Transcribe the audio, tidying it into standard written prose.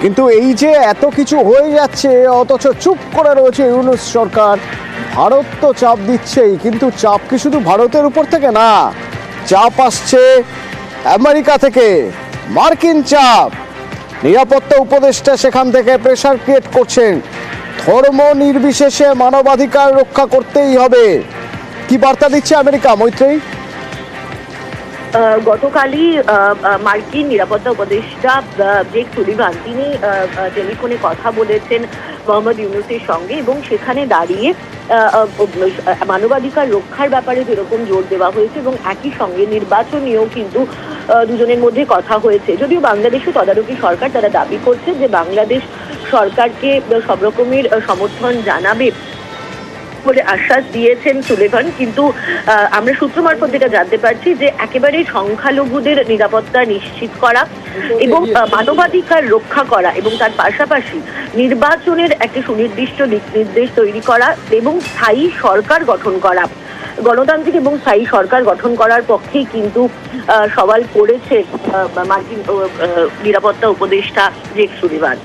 কিন্তু এই যে এত কিছু হয়ে যাচ্ছে অথচ চুপ করে রয়েছে ইউনূস সরকার। ভারত তো চাপ দিচ্ছেই, কিন্তু চাপ কি শুধু ভারতের উপর থেকে না, চাপ আসছে আমেরিকা থেকে, মার্কিন চাপ। নিরাপত্তা উপদেষ্টা সেখান থেকে প্রেসার ক্রিয়েট করছেন, ধর্ম নির্বিশেষে মানবাধিকার রক্ষা করতেই হবে। কি বার্তা দিচ্ছে আমেরিকা, মৈত্রেয়ী? গতকালই মার্কিন নিরাপত্তা উপদেষ্টা জেক সুলিভান তিনি টেলিফোনে কথা বলেছেন মোহাম্মদ ইউনূসের সঙ্গে, এবং সেখানে দাঁড়িয়ে মানবাধিকার রক্ষার ব্যাপারে যেরকম জোর দেওয়া হয়েছে এবং একই সঙ্গে নির্বাচন নিয়েও কিন্তু দুজনের মধ্যে কথা হয়েছে। যদিও বাংলাদেশে তদারকি সরকার তারা দাবি করছে যে বাংলাদেশ সরকারকে সব রকমের সমর্থন জানাবে বলে আশ্বাস দিয়েছেন সুলেভান, কিন্তু আমরা সূত্র মারফত যেটা জানতে পারছি যে একেবারে সংখ্যালঘুদের নিরাপত্তা নিশ্চিত করা এবং মানবাধিকার রক্ষা করা এবং তার পাশাপাশি নির্বাচনের একটি সুনির্দিষ্ট দিক নির্দেশ তৈরি করা এবং স্থায়ী সরকার গঠন করা, গণতান্ত্রিক এবং স্থায়ী সরকার গঠন করার পক্ষেই কিন্তু সওয়াল করেছে মার্কিন নিরাপত্তা উপদেষ্টা জেক সুলিভান।